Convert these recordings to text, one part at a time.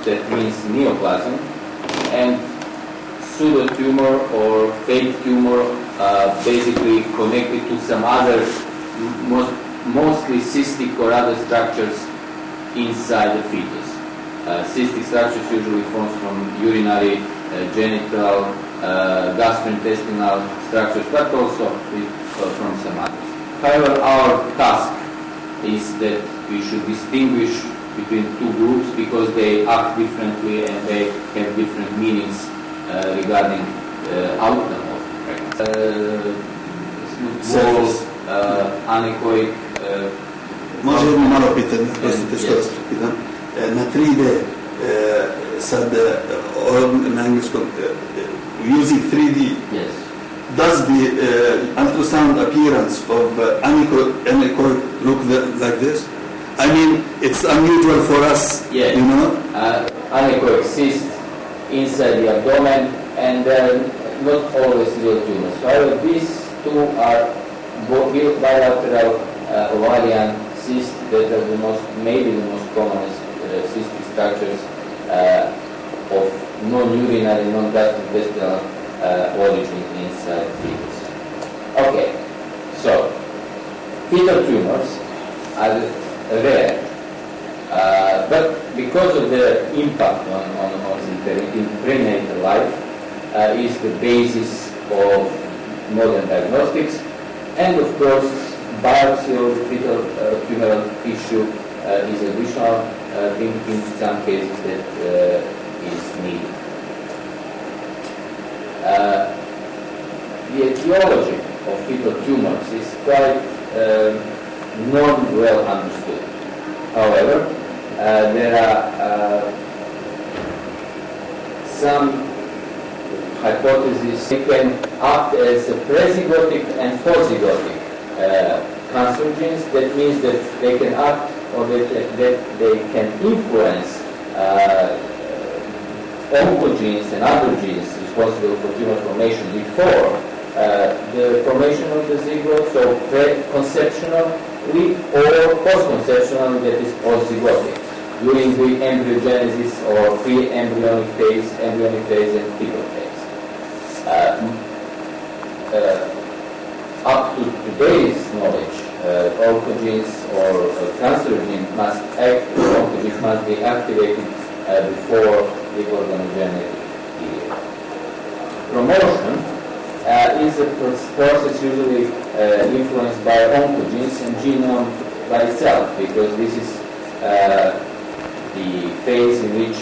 that means neoplasm, and pseudotumor or fake tumor basically connected to some other, mostly cystic or other structures inside the fetus. Cystic structures usually form from urinary, genital, gastrointestinal structures, but also from some others. However, our task is that we should distinguish between two groups because they act differently and they have different meanings regarding outcome of pregnancy. Walls, anechoic. Može jedno malo pitanje, prostite što vas pitam. Na 3D, sad na engleskom, using 3D, yes. Does the ultrasound appearance of anechoic look like this? I mean, it's unusual for us, yes. You know? Anechoic cysts inside the abdomen, and not always real tumors. However, these two are bilateral ovarian cysts that are maybe the most commonest cystic structures of non-urinary, non-gastrointestinal origin inside fetus. Okay, so fetal tumors are rare, but because of their impact on in prenatal life, is the basis of modern diagnostics, and of course biopsy of fetal tumoral tissue is additional thing in some cases that is needed. The etiology of fetal tumors is quite not well understood. However, there are some hypotheses that can act as a prezygotic and postzygotic cancer genes. That means that they can act or that they can influence oncogenes and other genes responsible for tumor formation before the formation of the zygote, so pre-conceptionally or post-conceptionally, that is postzygotic, during the embryogenesis or pre-embryonic phase, and fetal phase. Up to today's knowledge, oncogenes or cancer genes must be activated before the organogenic period. Promotion is a process usually influenced by oncogenes and genome by itself, because this is the phase in which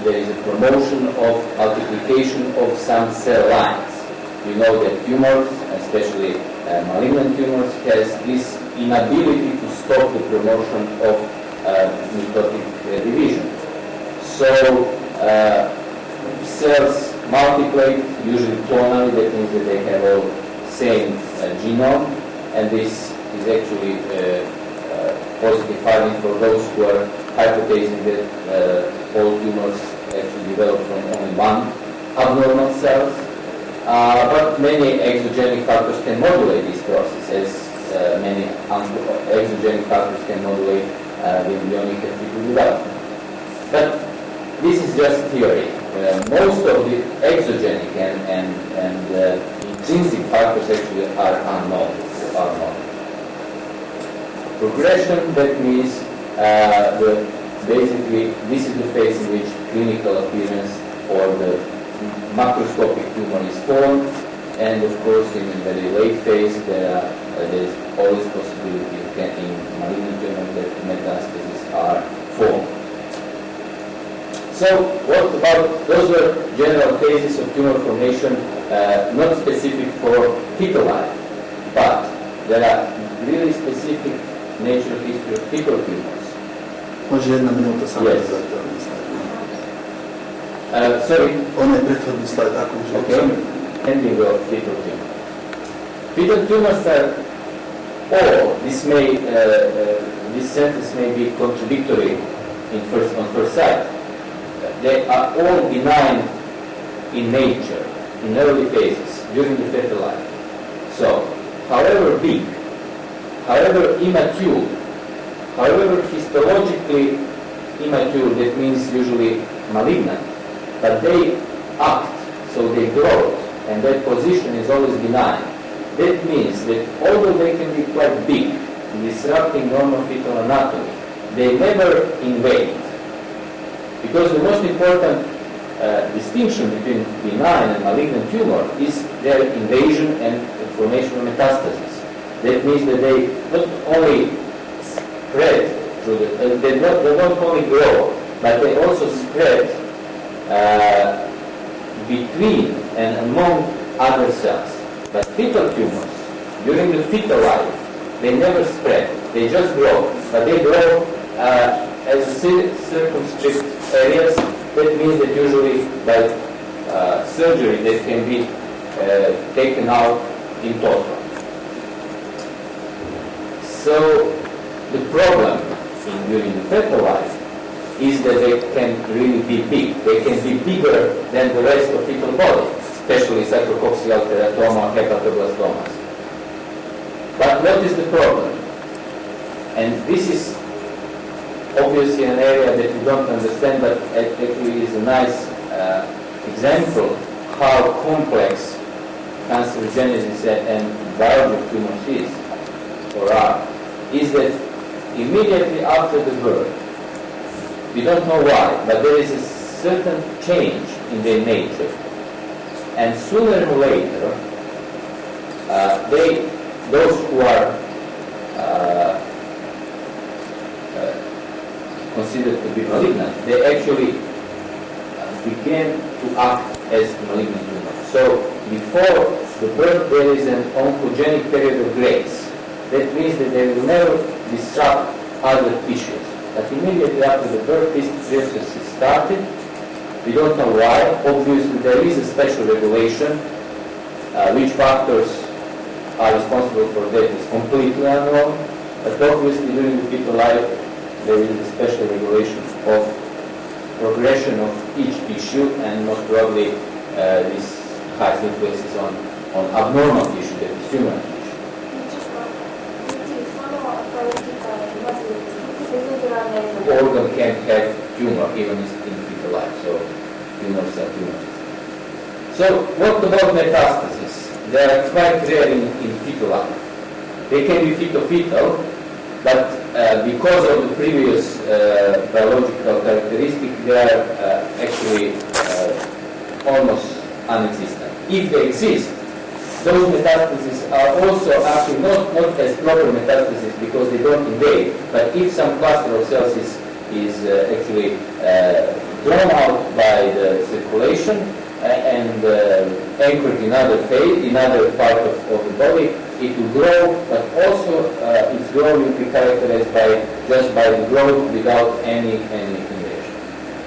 there is a promotion of multiplication of some cell lines. You know that tumors, especially malignant tumors, has this inability to stop the promotion of mitotic division. So cells multiply, usually clonally, that means that they have all same genome, and this is actually positive finding for those who are hypothesizing that all tumors actually develop from only one abnormal cells. But many exogenic factors can modulate this process, as many exogenic factors can modulate the embryonic and fetal development. But this is just theory. Most of the exogenic and intrinsic factors actually are unknown. Progression, that means basically this is the phase in which clinical appearance or the macroscopic tumor is formed, and of course in a very late phase there is always possibility of getting malignant tumors that metastases are formed. So what about, those were general phases of tumor formation, not specific for fetal life, but there are really specific natural history of fetal tumors. Može jedna minuta samo yes. Sorry. Onaj prethodni slajd, ako može. Okay. Ending of fetal tumor. Fetal tumors are all. This sentence may be contradictory on first sight. They are all benign in nature, in early phases, during the fetal life. So, however big, however immature, however histologically immature, that means usually malignant, but they act, so they grow, and their position is always benign. That means that although they can be quite big, disrupting normal fetal anatomy, they never invade. Because the most important distinction between benign and malignant tumor is their invasion and formation of metastasis. That means that they not only spread through they don't only grow, but they also spread between and among other cells. But fetal tumors, during the fetal life, they never spread. They just grow, but they grow as circumscribed areas. That means that usually by surgery they can be taken out in total. So the problem during the fetal life is that they can really be big. They can be bigger than the rest of fetal body, especially sacrococcygeal teratoma, hepatoblastomas. But what is the problem? And this is obviously an area that you don't understand, but actually is a nice example how complex cancerogenesis and biology of tumors is, or are, is that immediately after the birth, we don't know why, but there is a certain change in their nature. And sooner or later, those who are considered to be malignant, they actually begin to act as malignant tumors. So before the birth, there is an oncogenic period of grace. That means that they will never disrupt other tissues. But immediately after the birth, this process is started. We don't know why. Obviously, there is a special regulation. Which factors are responsible for that is completely unknown. But obviously, during the fetal life, there is a special regulation of progression of each tissue, and most probably this has influences on abnormal tissue, that is human tissue. Organ can have tumor even in fetal life, so tumors are tumors. So what about metastasis? They are quite rare in fetal life. They can be fetal, but because of the previous biological characteristic, they are actually almost non-existent. If they exist, those metastases are also actually not as proper metastases because they don't invade, but if some cluster of cells is actually drawn out by the circulation and anchored in another part of the body, it will grow, but also its growth will be characterized by the growth without any invasion.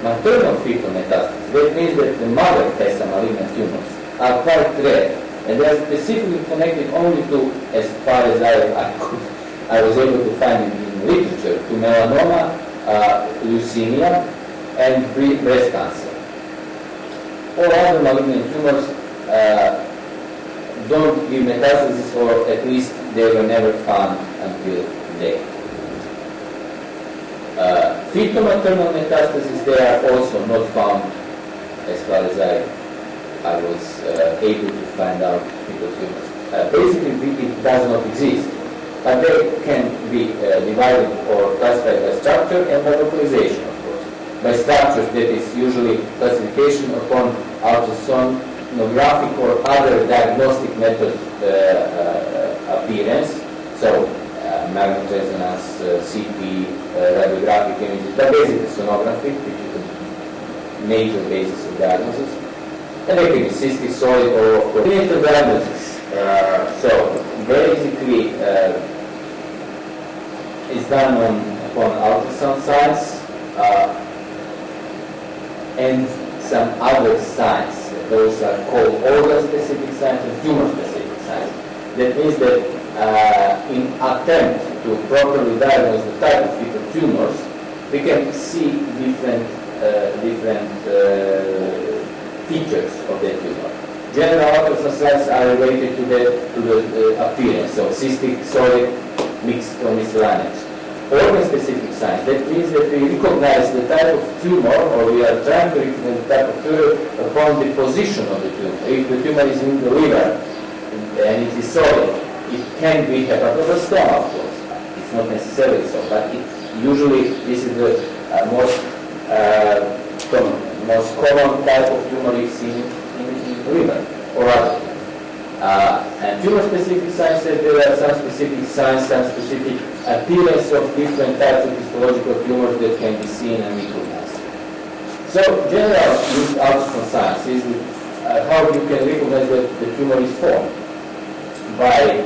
Maternal fetal metastasis, that means that the mother has some malignant tumors, are quite rare, and they are specifically connected only to, as far as I was able to find in literature, to melanoma, leukemia, and breast cancer. All other malignant tumors don't give metastasis, or at least they were never found until today. Fetal-maternal metastasis, they are also not found, as far as I was able to find out, because basically it does not exist. But they can be divided or classified by structure and by localization, of course. By structures, that is usually classification upon ultrasonographic or other diagnostic method appearance. So magnetic resonance, CT, radiographic images, but basically sonography, which is a major basis of diagnosis. And they can be cystic, solid, or clinical diagnosis. So basically, it's done upon ultrasound signs and some other signs. Those are called organ-specific signs and tumor-specific signs. That means that in attempt to properly diagnose the type of fetal tumors, we can see different features of the tumor. General ultrasound signs are related to the appearance, so cystic, solid, mixed, or miscellaneous. organ-specific signs. That means that we recognize the type of tumor, or we are trying to recognize the type of tumor upon the position of the tumor. If the tumor is in the liver and it is solid, it can be hepatoblastoma, of course. It's not necessarily so, but usually this is the most common type of tumor you see in the liver or other. And tumor-specific signs, there are some specific signs, some specific appearance of different types of histological tumors that can be seen and recognized. So, general use ultrasound science is how you can recognize that the tumor is formed by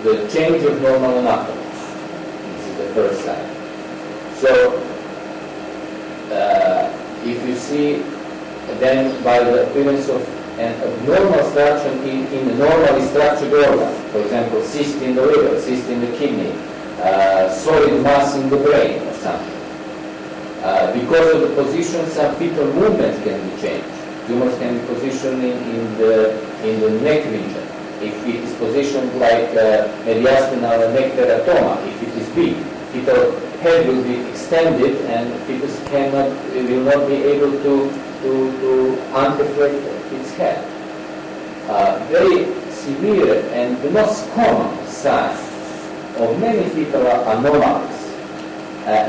the change of normal anatomy. This is the first sign. So, if you see, then by the appearance of an abnormal structure in a normally structured organ, for example, cyst in the liver, cyst in the kidney, solid mass in the brain or something. Because of the position, some fetal movements can be changed. Tumors can be positioned in the neck region. If it is positioned like mediastinal neck teratoma, if it is big, fetal head will be extended and fetus will not be able to anteflate its head. Very severe and the most common sign of many fetal anomalies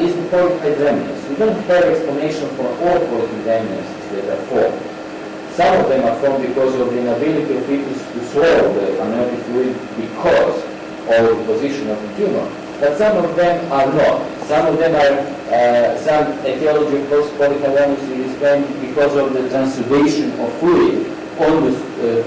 is the polyhydramnios. We don't have explanation for all polyhydramnios that are formed. Some of them are formed because of the inability of fetus to swallow the amniotic fluid because of the position of the tumor. But some of them are not. Some of them are, some etiology of polyhydramnios is explained because of the transudation of fluid on the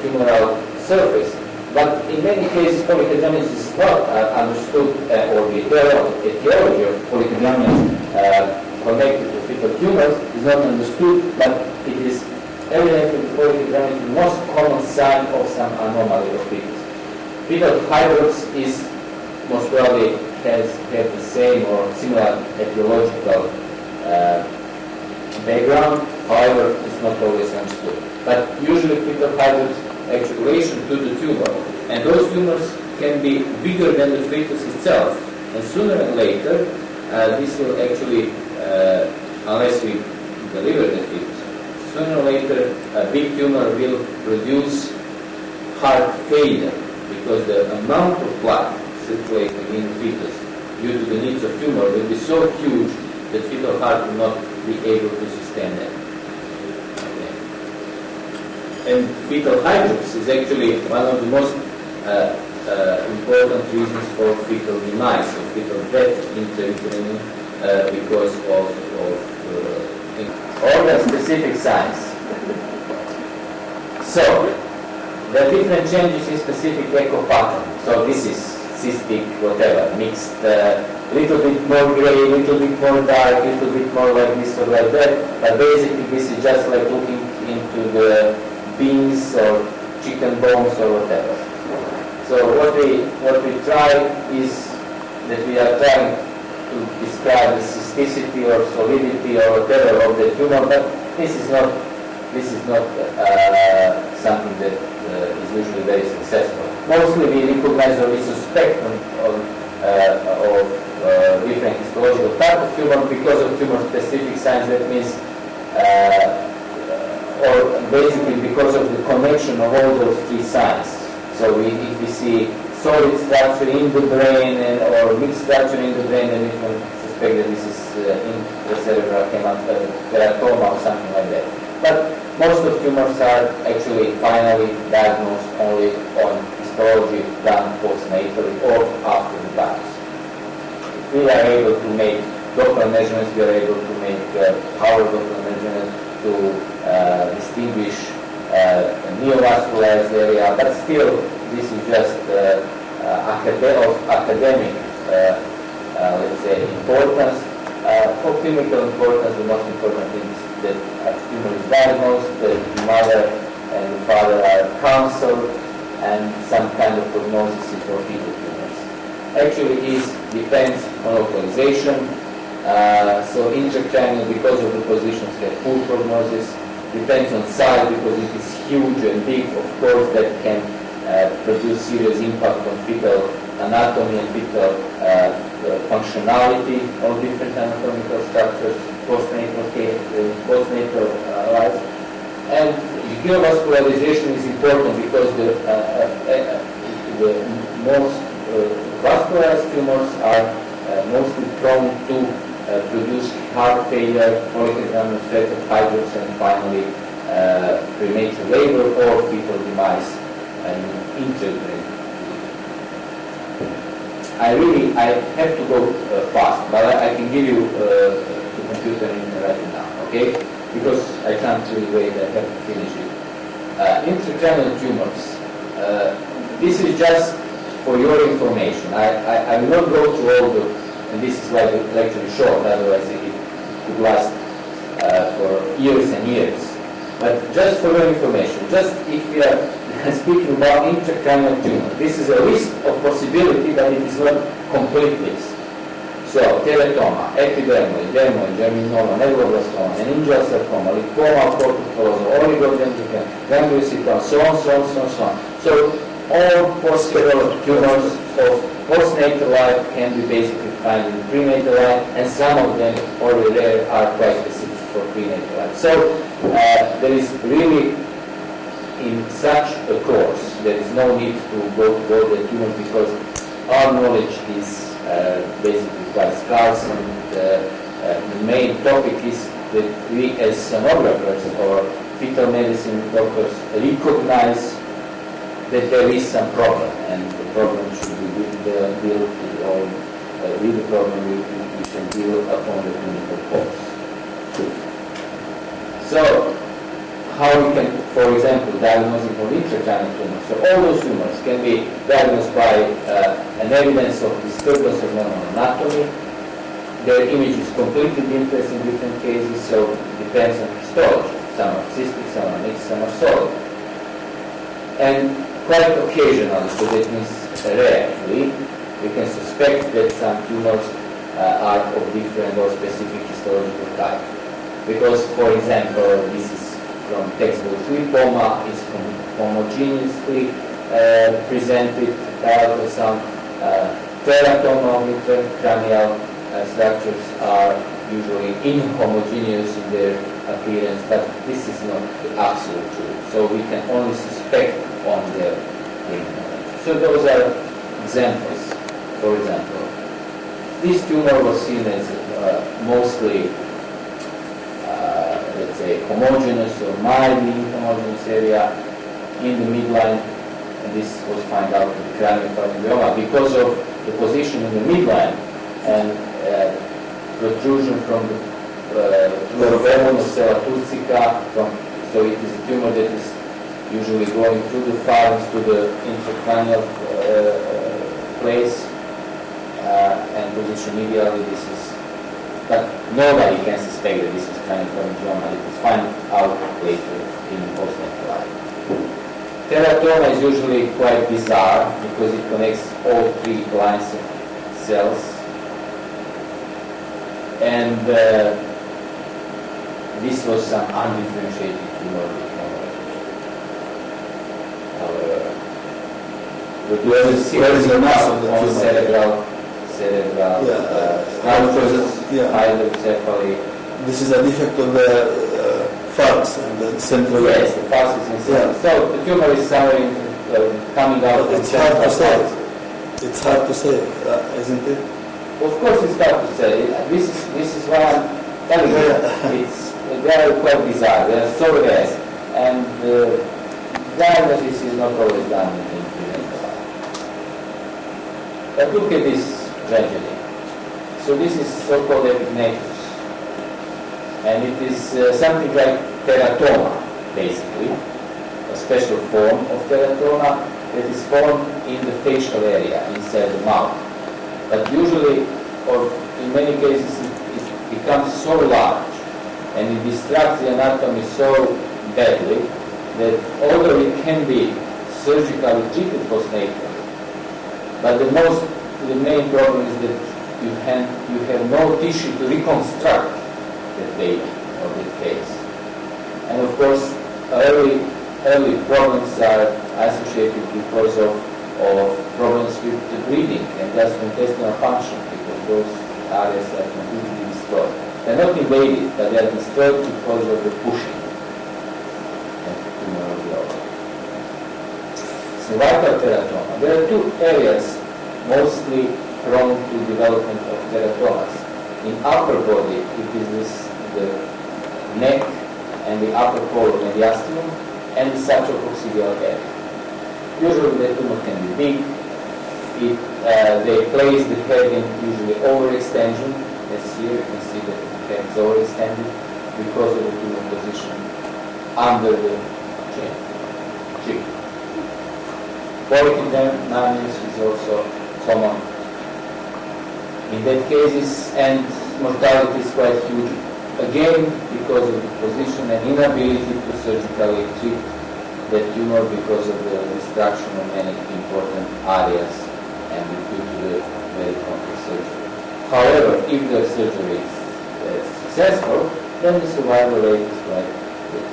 tumoral surface. But in many cases, polyhydramnios is not understood, or the etiology of polyhydramnios connected to fetal tumors is not understood, but it is evidently the polyhydramnios is the most common sign of some anomaly of fetus. Fetal hydrops is most probably have the same or similar etiological background, however, it's not always understood. But usually fetal hydrops actually relation to the tumor, and those tumors can be bigger than the fetus itself, and sooner or later this will actually, unless we deliver the fetus, sooner or later a big tumor will produce heart failure because the amount of blood circulating in the fetus due to the needs of tumor will be so huge that fetal heart will not be able to sustain that. Okay. And fetal hydrops is actually one of the most important reasons for fetal demise, or fetal death intrauterine because of organ-specific signs. So, there are different changes in specific echo pattern. So this is cystic, whatever, mixed, little bit more gray, little bit more dark, little bit more like this or like that. But basically this is just like looking into the beans or chicken bones or whatever. So what we try is that we are trying to describe the cysticity or solidity or whatever of the tumor, but this is not something that is usually very successful. Mostly we recognize or we suspect of different histological type of tumor because of tumor-specific signs. That means, or basically because of the connection of all those three signs. So if we see solid structure in the brain or mixed structure in the brain, then we can suspect that this is intracerebral teratoma or something like that. But most of tumors are actually finally diagnosed only on histology done postnatally or after the biopsy. If we are able to make Doppler measurements, we are able to make power Doppler measurements to distinguish neovascularized area, but still this is just of academic, let's say, importance. For clinical importance, the most important thing is that a tumor is diagnosed, that the mother and the father are counseled, and some kind of prognosis is for fetal tumors. Actually, it depends on localization. So intracranial, because of the positions, have poor prognosis. Depends on size, because it is huge and big. Of course, that can produce serious impact on fetal anatomy and fetal functionality of different anatomical structures, postnatal life. And neovascularization is important because the most vascularized tumors are mostly prone to produce heart failure, polyhydramnios, hydrops, and finally premature labor or fetal demise in children. I have to go fast, but I can give you the computer in right now, okay? Because I can't really wait, I have to finish it. Intracranial tumors. This is just for your information. I will not go through all the, and this is why the lecture is short, otherwise it could last for years and years. But just for your information, just if we are speaking about intracranial tumor, this is a list of possibility, but it is not complete list. So, teratoma, epidermoid, dermoid, germinoma, neuroblastoma, meningeal sarcoma, lipoma, corpusculosa, oligodendroglioma, gangliocytoma, so on. So, all posterior tumors of postnatal life can be basically found in prenatal life, and some of them, although rare, are quite specific for prenatal life. So, there is really, in such a course, there is no need to go to all the tumors because our knowledge is basically quite scarce, and the main topic is that we as sonographers or fetal medicine doctors recognize that there is some problem, and the problem should be dealt with, or with the problem we can deal upon the clinical course. So, how we can, for example, diagnose it for intracranial tumors. So all those tumors can be diagnosed by an evidence of disturbance of normal anatomy. Their image is completely different in different cases, so it depends on histology. Some are cystic, some are mixed, some are solid. And quite occasionally, so that means rarely, we can suspect that some tumors are of different or specific histological type. Because, for example, this is from textbook, lipoma is homogeneously presented, some teratoma of intracranial structures are usually inhomogeneous in their appearance, but this is not the absolute truth. So we can only suspect on their image. So those are examples. For example, this tumor was seen as mostly let's say homogeneous or mildly inhomogeneous area in the midline, and this was found out in the craniofaringioma because of the position in the midline and protrusion from the cella turcica. So it is a tumor that is usually going through the pharynx to the intracranial place and position medially. This is. But nobody can suspect that this is craniofaringioma. It is found out later in postnatal life. Teratoma is usually quite bizarre because it connects all three lines of cells. And this was some undifferentiated tumor. Where is the mass of the tumor? Cerebral hydrocephaly. This is a defect of the farx and the central. Yes, the farx is inside. So the tumor is somewhere coming out. It's hard to say. It's hard to say, isn't it? Of course, it's hard to say. This is why I'm telling you. They are quite bizarre. They are so rare, and diagnosis is not always done in clinical life. But look at this tragedy. So this is so-called epignathus, and it is something like teratoma, basically, a special form of teratoma that is formed in the facial area inside the mouth. But usually, or in many cases, it becomes so large and it distracts the anatomy so badly that although it can be surgically treated postnatally, but the main problem is that you have no tissue to reconstruct that baby or that case. And of course, early problems are associated because of of problems with the breathing and gastrointestinal function, because those areas are completely destroyed. They're not invaded, but they are destroyed because of the pushing and tumor of the organ. Cervical teratoma. There are two areas mostly prone to development of teratomas. In upper body, it is the neck and the upper colon, mediastinum, and the satrococcygeal area. Usually the tumor can be big. They place the head in usually overextension. As here you can see that the head is overextended because of the tumor position under the cheek. Polyhydramnios is also common in that cases, and mortality is quite huge. Again, because of the position and inability to surgically treat the tumor because of the destruction of many important areas and due to the very complex surgery. However, if the surgery is successful, then the survival rate is quite good.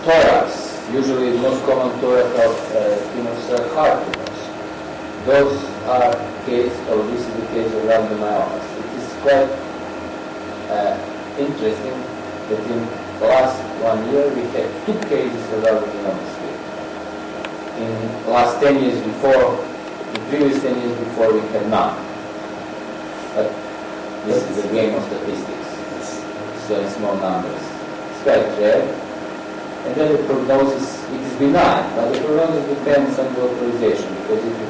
Thorax. Usually the most common thoracal tumors are heart tumors. Those are this is the case of rhabdomyomas. It is quite interesting that in the last 1 year we had 2 cases of rhabdomyomas here. In the last 10 years before, the previous 10 years before, we had none. But this is a game of statistics. So in small numbers. It's quite rare. And then the prognosis, it is benign, but the prognosis depends on the authorization, because if you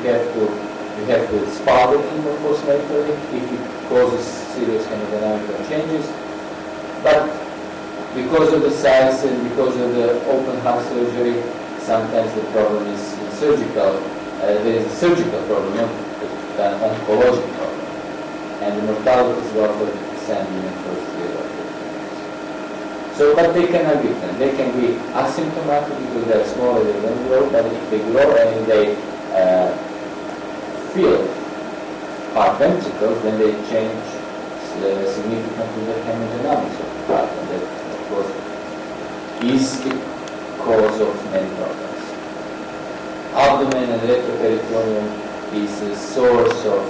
have to spar the tumor postnatally if it causes serious hemodynamical changes. But because of the size and because of the open heart surgery, sometimes the problem is surgical. There is a surgical problem, not an oncological problem. And the mortality is about 30% in the first year of the So, but they cannot be different. They can be asymptomatic because they are smaller, they don't grow, but if they grow and they fill heart ventricles, then they change significantly the hemodynamics of the heart, and that, of course, is the cause of many problems. Abdomen and retroperitoneum is a source of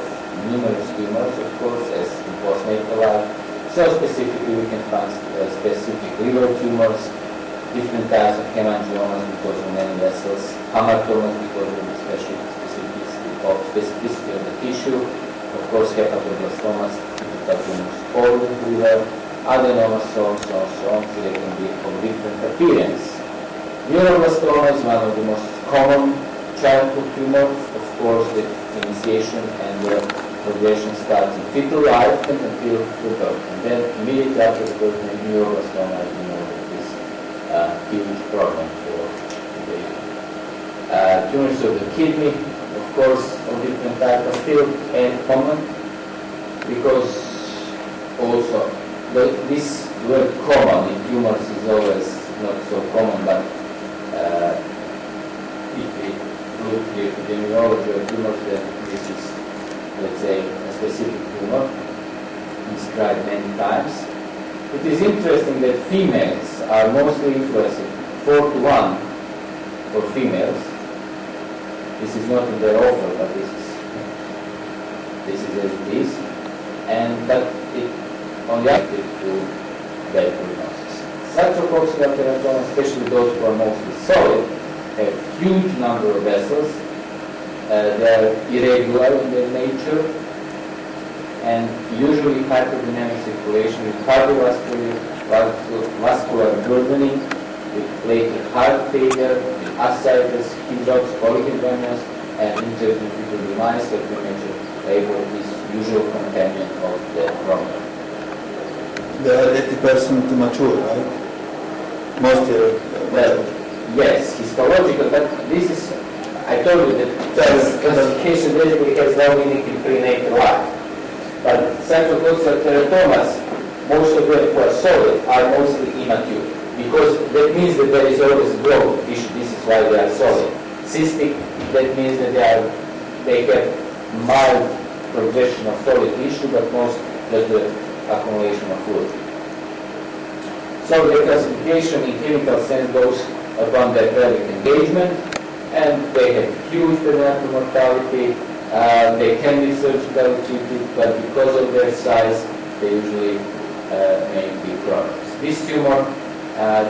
numerous tumors, of course, as in postnatal life. So specifically, we can find specific liver tumors, different types of hemangiomas because of many vessels, hamartomas because of the specificity of the tissue, of course, hepatoblastomas, typical tumors, all in the liver, adenomas, so on, so they can be of different appearance. Neuroblastoma is one of the most common childhood tumors. Of course, the initiation and the progression starts in fetal life and until the birth. And then immediately after the birth, the neuroblastoma, as you know, is a huge problem for the baby. Tumors of the kidney, of course, of different types, are still common because also this word common in tumors is always not so common, but if we look at the epidemiology of tumors, then this is, let's say, a specific tumor described many times. It is interesting that females are mostly influenced, 4-to-1 for females. This is not in their offer, but this is as it is. But it only acted to bad prognosis. Satrococcygeal teratoma, especially those who are mostly solid, have huge number of vessels. They are irregular in their nature and usually hyperdynamic circulation with cardiovascular burdening, with later heart failure, with ascites, hydrox, polyhydramnios, and interventricular demise or premature labor is usual companion of the problem. They are 80% mature, right? Most well, yes, histological, but this is, I told you that classification basically has no meaning in prenatal life. But satrococcygeal teratomas, most of them who are solid are mostly immature, because that means that there is always growth tissue. This is why they are solid. Cystic, that means that they have mild progression of solid tissue, but most just the accumulation of fluid. So the classification in clinical sense goes upon their pelvic engagement, and they have huge prenatal mortality. They can be surgically treated, but because of their size, they usually make big problems. This tumor,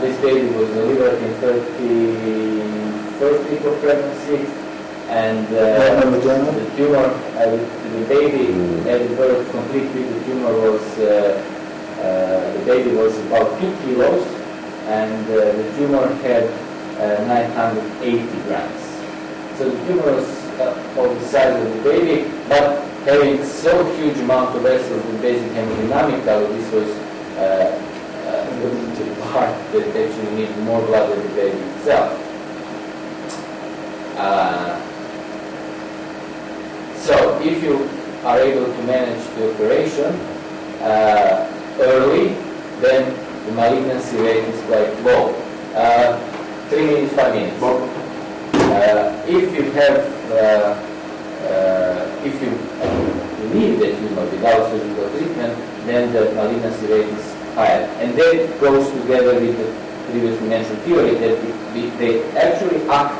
this baby was delivered in 31st week of pregnancy, and the tumor, the baby at birth completely, the tumor was, the baby was about 2 kilos, and the tumor had 980 grams. So the tumor was of the size of the baby, but having so huge amount of vessels with basic hemodynamical, this was the part that actually needed more blood than the baby itself. So if you are able to manage the operation early, then the malignancy rate is quite low. 3 minutes, 5 minutes. If you have, if you leave the tumor without surgical treatment, then the malignancy rate is higher. And that goes together with the previously mentioned theory that they actually act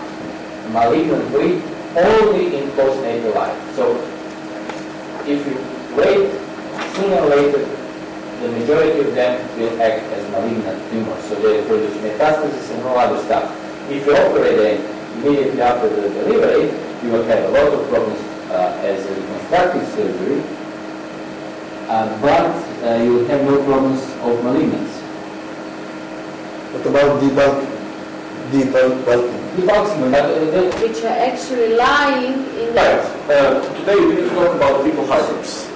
malignantly only in postnatal life. So if you wait, sooner or later, the majority of them will act as malignant tumors. So they produce metastasis and all other stuff. If you operate them immediately after the delivery, you will have a lot of problems as a reconstructive surgery, but you will have no problems of malignancy. What about debulking? Which are actually lying in Right. Today we need to talk about fetal hydrops.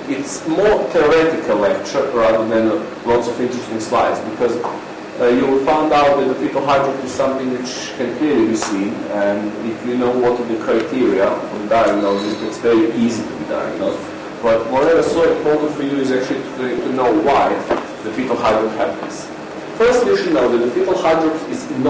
It's more theoretical lecture rather than lots of interesting slides, because you will find out that the fetal hydrop is something which can clearly be seen, and if you know what are the criteria for the diagnosis, it's very easy to be diagnosed. But whatever is so important for you is actually to know why the fetal hydrop happens. First, you should know that the fetal hydrop is